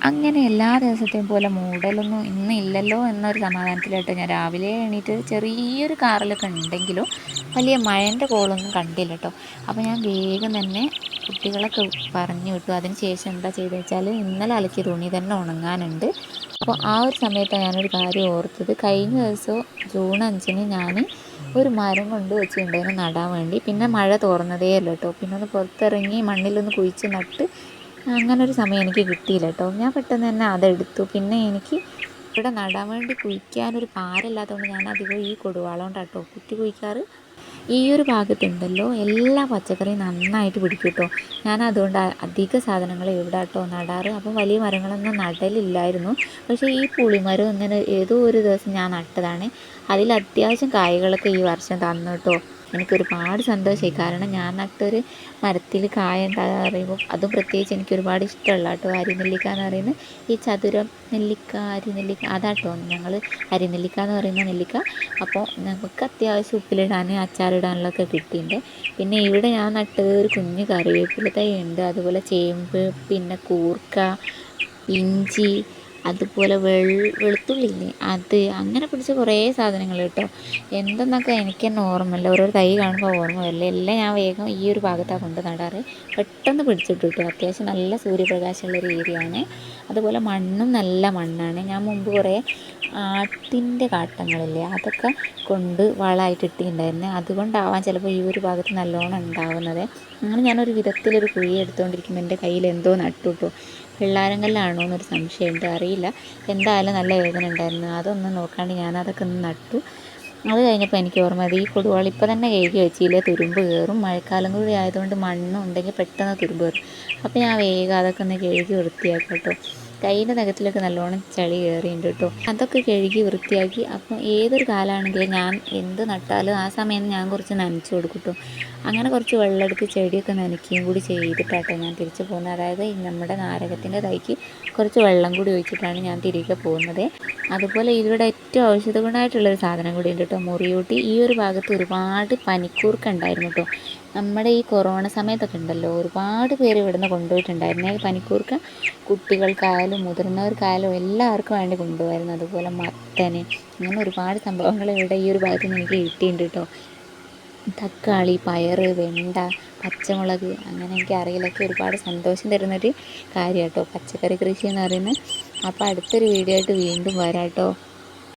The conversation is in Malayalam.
അങ്ങനെ എല്ലാ ദിവസത്തെയും പോലെ മൂടലൊന്നും ഇന്ന് ഇല്ലല്ലോ എന്നൊരു സമാധാനത്തിലായിട്ട് ഞാൻ രാവിലെ എണീറ്റ് ചെറിയൊരു കാറലൊക്കെ ഉണ്ടെങ്കിലും വലിയ മഴേൻ്റെ കോളൊന്നും കണ്ടില്ല കേട്ടോ. അപ്പോൾ ഞാൻ വേഗം തന്നെ കുട്ടികളൊക്കെ പറഞ്ഞു വിട്ടു. അതിന് ശേഷം എന്താ ചെയ്തത് വെച്ചാൽ ഇന്നലെ അലക്കിയ തുണി തന്നെ ഉണങ്ങാനുണ്ട്. അപ്പോൾ ആ ഒരു സമയത്താണ് ഞാനൊരു കാര്യം ഓർത്തത്. കഴിഞ്ഞ ദിവസം ജൂൺ 5-ന് ഞാൻ ഒരു മരം കൊണ്ട് വെച്ചിട്ടുണ്ടായിരുന്നു നടാൻ വേണ്ടി. പിന്നെ മഴ തോർന്നതേ അല്ല കേട്ടോ. പിന്നെ ഒന്ന് പുറത്തിറങ്ങി മണ്ണിലൊന്ന് കുഴിച്ച് നട്ട് അങ്ങനൊരു സമയം എനിക്ക് കിട്ടിയില്ല കേട്ടോ. ഞാൻ പെട്ടെന്ന് തന്നെ അതെടുത്തു. പിന്നെ എനിക്ക് ഇവിടെ നടാൻ വേണ്ടി കുഴിക്കാനൊരു പാരല്ലാത്തതുകൊണ്ട് ഞാൻ അധികം ഈ കൊടുവാള കൊണ്ടാണ് കേട്ടോ കുത്തി കുഴിക്കാറ്. ഈ ഒരു ഭാഗത്തുണ്ടല്ലോ എല്ലാ പച്ചക്കറിയും നന്നായിട്ട് പിടിക്കും കേട്ടോ. ഞാൻ അതുകൊണ്ട് അധിക സാധനങ്ങൾ ഇവിടെ കേട്ടോ നടാറ്. അപ്പം വലിയ മരങ്ങളൊന്നും നടലില്ലായിരുന്നു. പക്ഷേ ഈ പുളിമരം ഇങ്ങനെ ഏതോ ഒരു ദിവസം ഞാൻ നട്ടതാണ്. അതിൽ അത്യാവശ്യം കായ്കളൊക്കെ ഈ വർഷം തന്നു കേട്ടോ. എനിക്കൊരുപാട് സന്തോഷമായി. കാരണം ഞാൻ നട്ടൊരു മരത്തിൽ കായ ഉണ്ടാകുക പറയുമ്പോൾ അതും പ്രത്യേകിച്ച് എനിക്ക് ഒരുപാട് ഇഷ്ടമുള്ള കേട്ടോ അരിനെല്ലിക്ക എന്ന് പറയുന്നത്. ഈ ചതുരം നെല്ലിക്ക അരിനെല്ലിക്ക അതാട്ടോ ഞങ്ങൾ അരിനെല്ലിക്ക എന്ന് പറയുന്ന നെല്ലിക്ക. അപ്പോൾ നമുക്ക് അത്യാവശ്യം ഉപ്പിലിടാൻ അച്ചാറിടാനുള്ളതൊക്കെ കിട്ടിയിട്ടുണ്ട്. പിന്നെ ഇവിടെ ഞാൻ നട്ടത് ഒരു കുഞ്ഞ് കറിവേപ്പില തൈ ഉണ്ട്, അതുപോലെ ചേമ്പ്, പിന്നെ കൂർക്ക, ഇഞ്ചി, അതുപോലെ വെളുത്തുള്ളില്ലേ അത്, അങ്ങനെ പിടിച്ച കുറേ സാധനങ്ങൾ കേട്ടോ. എന്തെന്നൊക്കെ എനിക്ക് തന്നെ ഓർമ്മയില്ല. ഓരോ തൈ കാണുമ്പോൾ ഓർമ്മ വരില്ല. എല്ലാം ഞാൻ വേഗം ഈ ഒരു ഭാഗത്താണ് കൊണ്ട് നടാറ്. പെട്ടെന്ന് പിടിച്ചിട്ട് കിട്ടും. അത്യാവശ്യം നല്ല സൂര്യപ്രകാശമുള്ളൊരു ഏരിയ ആണ്. അതുപോലെ മണ്ണും നല്ല മണ്ണാണ്. ഞാൻ മുമ്പ് കുറേ ആട്ടിൻ്റെ കാട്ടങ്ങളില്ലേ അതൊക്കെ കൊണ്ട് വളമായിട്ട് ഇട്ടിട്ടുണ്ടായിരുന്നു. അതുകൊണ്ടാവാൻ ചിലപ്പോൾ ഈ ഒരു ഭാഗത്ത് നല്ലോണം ഉണ്ടാവുന്നത്. അങ്ങനെ ഞാനൊരു വിധത്തിലൊരു കുഴി എടുത്തുകൊണ്ടിരിക്കുമ്പോൾ എൻ്റെ കയ്യിൽ എന്തോ നട്ടു കേട്ടോ. വെള്ളാരങ്കല്ലാണോ എന്നൊരു സംശയമുണ്ട്, അറിയില്ല. എന്തായാലും നല്ല വേദന ഉണ്ടായിരുന്നു. അതൊന്നും നോക്കാണ്ട് ഞാനതൊക്കെ ഒന്ന് നട്ടു. അത് കഴിഞ്ഞപ്പോൾ എനിക്ക് ഓർമ്മ ഈ കൊടുവാൾ ഇപ്പോൾ തന്നെ കഴുകി വെച്ചില്ലേ തുരുമ്പ് കയറും. മഴക്കാലം കൂടി ആയതുകൊണ്ട് മണ്ണും ഉണ്ടെങ്കിൽ പെട്ടെന്ന് തുരുമ്പ് കയറും. അപ്പോൾ ഞാൻ വേഗം അതൊക്കെ ഒന്ന് കഴുകി വൃത്തിയാക്കി കേട്ടോ. കയ്യിൻ്റെ നഖത്തിലൊക്കെ നല്ലോണം ചളി കയറിയിട്ടുണ്ട് കേട്ടോ. അതൊക്കെ കഴുകി വൃത്തിയാക്കി. അപ്പോൾ ഏതൊരു കാലമാണെങ്കിലും ഞാൻ എന്ത് നട്ടാലും ആ സമയം ഞാൻ കുറച്ച് നനച്ച് കൊടുക്കും കേട്ടോ. അങ്ങനെ കുറച്ച് വെള്ളം എടുത്ത് ചെടിയൊക്കെ നനയ്ക്കുകയും കൂടി ചെയ്തിട്ടാട്ടോ ഞാൻ തിരിച്ചു പോകുന്നത്. അതായത് നമ്മുടെ നാരകത്തിൻ്റെ തൈക്ക് കുറച്ച് വെള്ളം കൂടി ഒഴിച്ചിട്ടാണ് ഞാൻ തിരികെ പോകുന്നത്. അതുപോലെ ഇവിടെ ഏറ്റവും ഔഷധ ഗുണമായിട്ടുള്ളൊരു സാധനം കൂടി ഉണ്ട് കേട്ടോ, മുറിയൂട്ടി. ഈ ഒരു ഭാഗത്ത് ഒരുപാട് പനിക്കൂർക്ക ഉണ്ടായിരുന്നു കേട്ടോ. നമ്മുടെ ഈ കൊറോണ സമയത്തൊക്കെ ഉണ്ടല്ലോ ഒരുപാട് പേര് ഇവിടുന്ന് കൊണ്ടുപോയിട്ടുണ്ടായിരുന്നേ പനിക്കൂർക്ക. കുട്ടികൾക്കായാലും മുതിർന്നവർക്കായാലും എല്ലാവർക്കും വേണ്ടി കൊണ്ടുപോയിരുന്നു. അതുപോലെ മത്തന്, അങ്ങനെ ഒരുപാട് സംഭവങ്ങൾ ഇവിടെ ഈ ഒരു ഭാഗത്ത് നിന്ന് എനിക്ക് കിട്ടിയിട്ടുണ്ട് കേട്ടോ. തക്കാളി, പയർ, വെണ്ട, പച്ചമുളക്, അങ്ങനെ എനിക്ക് അറിയില്ലൊക്കെ ഒരുപാട് സന്തോഷം തരുന്നൊരു കാര്യം കേട്ടോ പച്ചക്കറി കൃഷി എന്ന് പറയുന്നത്. അപ്പോൾ അടുത്തൊരു വീഡിയോ ആയിട്ട് വീണ്ടും വരാം കേട്ടോ.